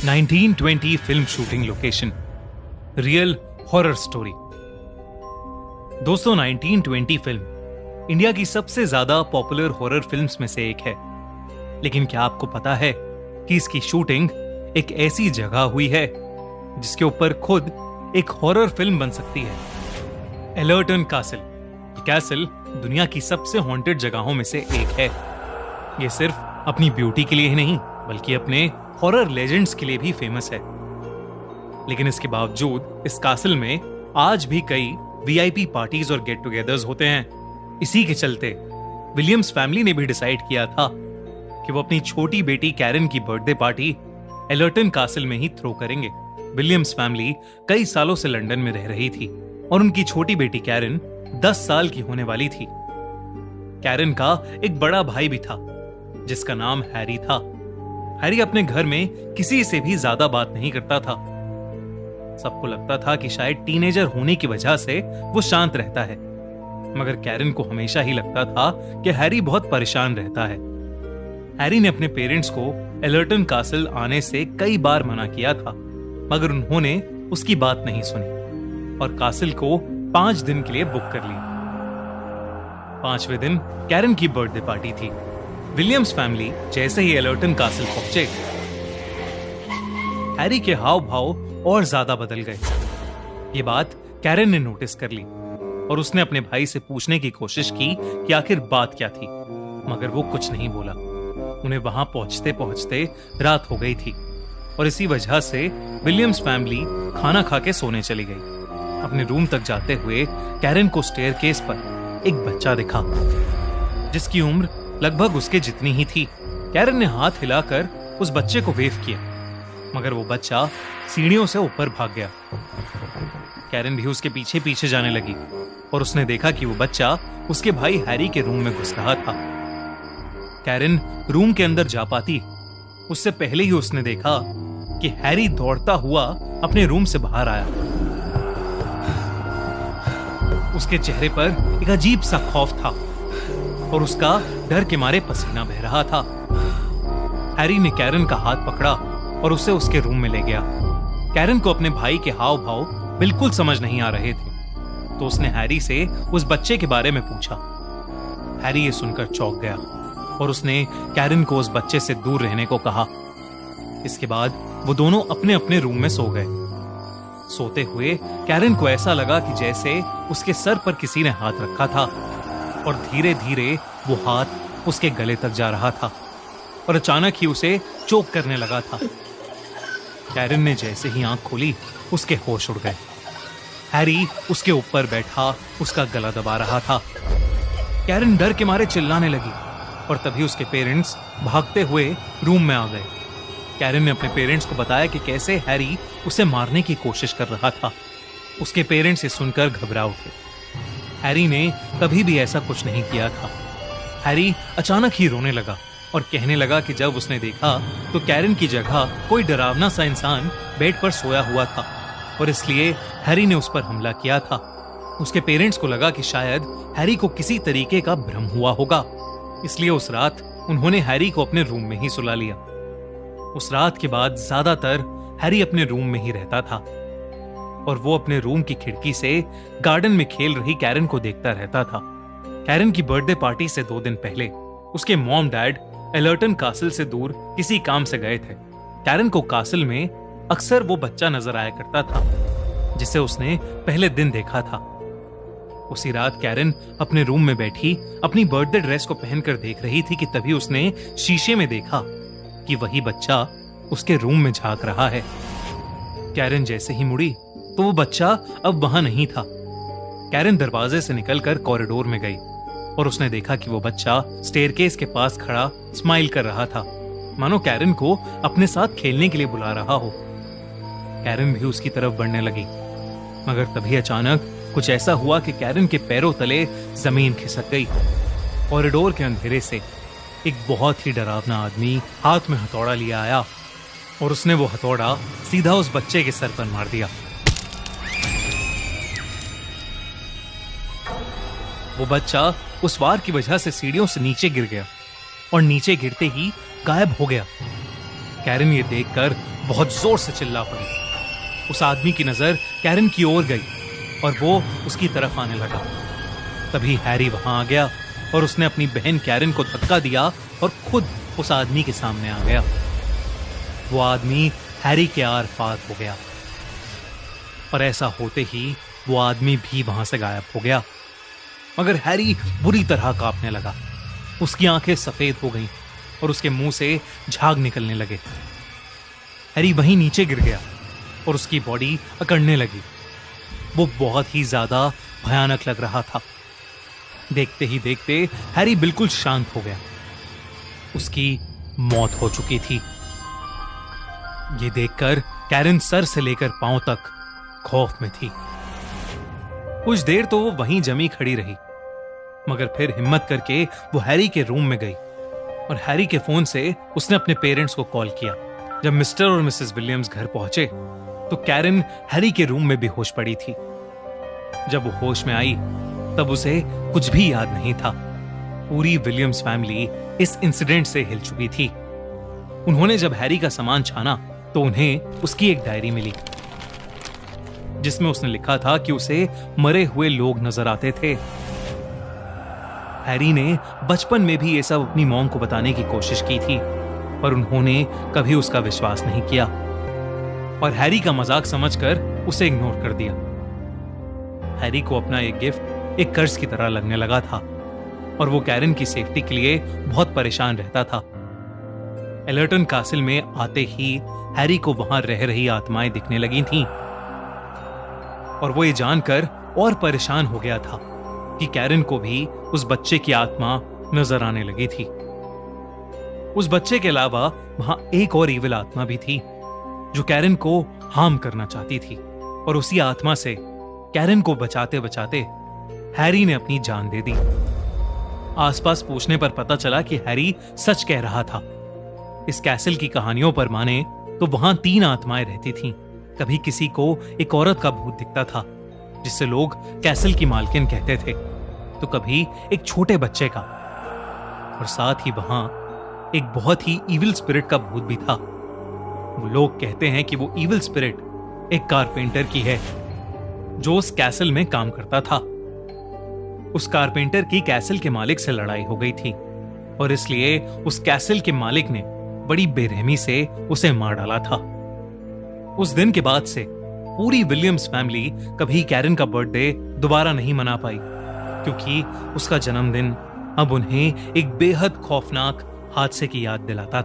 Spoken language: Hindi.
1920 film shooting location, real horror story. दोस्तों, 1920 फिल्म इंडिया की सबसे ज्यादा पॉपुलर हॉरर फिल्म्स में से एक है। लेकिन क्या आपको पता है कि इसकी शूटिंग एक ऐसी जगह हुई है जिसके ऊपर खुद एक हॉरर फिल्म बन सकती है। एलर्टन कासल। ये कैसल दुनिया की सबसे हॉन्टेड जगहों में से एक है। ये सिर्फ अपनी ब्यूटी के लिए ही नहीं बल्कि अपने हॉरर लेजेंड्स के लिए भी फेमस है। लेकिन इसके बावजूद इस कासल में आज भी कई वीआईपी पार्टीज और गेट टुगेदर्स होते हैं। इसी के चलते विलियम्स फैमिली ने भी डिसाइड किया था कि वो अपनी छोटी बेटी कैरन की बर्थडे पार्टी एलर्टन कासल में ही थ्रो करेंगे। विलियम्स फैमिली कई सालों से लंदन में रह रही थी और उनकी छोटी बेटी कैरन 10 साल की होने वाली थी। कैरन का एक बड़ा भाई भी था जिसका नाम हैरी था। हैरी अपने घर में किसी से भी ज्यादा बात नहीं करता था। सबको लगता था कि शायद टीनेजर होने की वजह से वो शांत रहता है, मगर कैरन को हमेशा ही लगता था कि हैरी बहुत परेशान रहता है। हैरी ने अपने पेरेंट्स को एलर्टन कासल आने से कई बार मना किया था, मगर उन्होंने उसकी बात नहीं सुनी और कासल को 5 दिन के लिए बुक कर लिया। 5वें दिन कैरन की बर्थडे पार्टी थी। विलियम्स फैमिली जैसे ही एलर्टन कासल पहुंचे, हैरी के हाव भाव और ज्यादा बदल गए। ये बात कैरन ने नोटिस कर ली और उसने अपने भाई से पूछने की कोशिश की कि आखिर बात क्या थी, मगर वो कुछ नहीं बोला। उन्हें वहां पहुंचते पहुंचते रात हो गई थी और इसी वजह से विलियम्स फैमिली खाना खा के सोने चली गई। अपने रूम तक जाते हुए कैरन को स्टेयरकेस पर एक बच्चा दिखा जिसकी उम्र लगभग उसके जितनी ही थी। कैरन ने हाथ हिलाकर उस बच्चे को वेव किया, मगर वो बच्चा सीढ़ियों से ऊपर भाग गया। कैरन भी उसके पीछे पीछे जाने लगी और उसने देखा कि वो बच्चा उसके भाई हैरी के रूम में घुस रहा था। कैरन रूम के अंदर जा पाती उससे पहले ही उसने देखा कि हैरी दौड़ता हुआ अपने रूम से बाहर आया। उसके चेहरे पर एक अजीब सा खौफ था और उसका डर के मारे पसीना बह रहा था। हैरी ने कैरन का हाथ पकड़ा और उसे उसके रूम में ले गया। कैरन को अपने भाई के हाव भाव बिल्कुल समझ नहीं आ रहे थे, तो उसने हैरी से उस बच्चे के बारे में पूछा। हैरी ये सुनकर चौंक गया और उसने कैरन को उस बच्चे से दूर रहने को कहा। इसके बाद वो दोनों अपने अपने रूम में सो गए। सोते हुए कैरन को ऐसा लगा कि जैसे उसके सर पर किसी ने हाथ रखा था और धीरे धीरे वो हाथ उसके गले तक जा रहा था और अचानक ही उसे चोक करने लगा था। कैरन ने जैसे ही आंख खोली उसके होश उड़ गए। हैरी उसके ऊपर बैठा उसका गला दबा रहा था। कैरन डर के मारे चिल्लाने लगी और तभी उसके पेरेंट्स भागते हुए रूम में आ गए। कैरन ने अपने पेरेंट्स को बताया कि कैसे हैरी उसे मारने की कोशिश कर रहा था। उसके पेरेंट्स ये सुनकर घबरा उठे। हैरी ने कभी भी ऐसा कुछ नहीं किया था। हैरी अचानक ही रोने लगा और कहने लगा कि जब उसने देखा तो कैरन की जगह कोई डरावना सा इंसान बेड पर सोया हुआ था और इसलिए हैरी ने उस पर हमला किया था। उसके पेरेंट्स को लगा कि शायद हैरी को किसी तरीके का भ्रम हुआ होगा, इसलिए उस रात उन्होंने हैरी को अपने रूम में ही सुला लिया। उस रात के बाद ज्यादातर हैरी अपने रूम में ही रहता था और वो अपने रूम की खिड़की से गार्डन में खेल रही कैरन को देखता रहता था। कैरन की बर्थडे पार्टी से 2 दिन पहले उसके मॉम डैड एलर्टन कासल से दूर किसी काम से गए थे। कैरन को कासल में अक्सर वो बच्चा नजर आया करता था जिसे उसने पहले दिन देखा था। उसी रात कैरन अपने रूम में बैठी अपनी बर्थडे ड्रेस को पहनकर देख रही थी कि तभी उसने शीशे में देखा कि वही बच्चा उसके रूम में झांक रहा है। कैरन जैसे ही मुड़ी तो वो बच्चा अब वहां नहीं था। कैरन दरवाजे से निकलकर कॉरिडोर में गई और उसने देखा कि वो बच्चा स्टेयरकेस के पास खड़ा स्माइल कर रहा था, मानो कैरन को अपने साथ खेलने के लिए बुला रहा हो। कैरन भी उसकी तरफ बढ़ने लगी, मगर तभी अचानक कुछ ऐसा हुआ कि कैरन के पैरों तले जमीन खिसक गई। कॉरिडोर के अंधेरे से एक बहुत ही डरावना आदमी हाथ में हथौड़ा लिया आया और उसने वो हथौड़ा सीधा उस बच्चे के सर पर मार दिया। वो बच्चा उस वार की वजह से सीढ़ियों से नीचे गिर गया और नीचे गिरते ही गायब हो गया। कैरन ये देखकर बहुत जोर से चिल्ला पड़ी। उस आदमी की नजर कैरन की ओर गई और वो उसकी तरफ आने लगा। तभी हैरी वहां आ गया और उसने अपनी बहन कैरन को धक्का दिया और खुद उस आदमी के सामने आ गया। वो आदमी हैरी के आर पार हो गया और ऐसा होते ही वो आदमी भी वहां से गायब हो गया। मगर हैरी बुरी तरह कांपने लगा। उसकी आंखें सफेद हो गईं और उसके मुंह से झाग निकलने लगे। हैरी वहीं नीचे गिर गया और उसकी बॉडी अकड़ने लगी। वो बहुत ही ज्यादा भयानक लग रहा था। देखते ही देखते हैरी बिल्कुल शांत हो गया। उसकी मौत हो चुकी थी। ये देखकर कैरन सर से लेकर पांव तक खौफ में थी। कुछ देर तो वो वहीं जमी खड़ी रही, मगर फिर हिम्मत करके वो हैरी के रूम में गई और हैरी के फोन से उसने अपने पेरेंट्स को कॉल किया। जब मिस्टर और मिसेस विलियम्स घर पहुंचे तो कैरन हैरी के रूम में बेहोश पड़ी थी। जब वो होश में आई तब उसे कुछ भी याद नहीं था। पूरी विलियम्स फैमिली इस इंसिडेंट से हिल चुकी थी। उन्होंने जब हैरी का सामान छाना तो उन्हें उसकी एक डायरी मिली जिसमें उसने लिखा था कि उसे मरे हुए लोग नजर आते थे। हैरी ने बचपन में भी ये सब अपनी मॉम को बताने की कोशिश की थी, पर उन्होंने कभी उसका विश्वास नहीं किया और हैरी का मजाक समझकर उसे इग्नोर कर दिया। हैरी को अपना एक गिफ्ट एक कर्ज की तरह लगने लगा था और वो कैरन की सेफ्टी के लिए बहुत परेशान रहता था। एलर्टन कासिल में आते ही हैरी को वहां रह रही आत्माएं दिखने लगी थीं और वो ये जानकर और परेशान हो गया था कि कैरन को भी उस बच्चे की आत्मा नजर आने लगी थी। उस बच्चे के अलावा वहां एक और ईविल आत्मा भी थी जो कैरन को हार्म करना चाहती थी और उसी आत्मा से कैरन को बचाते बचाते हैरी ने अपनी जान दे दी। आसपास पूछने पर पता चला कि हैरी सच कह रहा था। इस कैसल की कहानियों पर माने तो वहां 3 आत्माएं रहती थीं। कभी किसी को एक औरत का भूत दिखता था जिससे लोग कैसल की मालकिन कहते थे, तो कभी एक छोटे बच्चे का, और साथ ही वहां एक बहुत ही इविल स्पिरिट का भूत भी था। वो लोग कहते हैं कि वो इविल स्पिरिट एक कारपेंटर की है जो उस कैसल में काम करता था। उस कारपेंटर की कैसल के मालिक से लड़ाई हो गई थी और इसलिए उस कैसल के मालिक ने बड़ी बेरहमी से उसे मार डाला था। उस दिन के बाद से पूरी विलियम्स फैमिली कभी कैरन का बर्थडे दोबारा नहीं मना पाई, क्योंकि उसका जन्मदिन अब उन्हें एक बेहद खौफनाक हादसे की याद दिलाता था।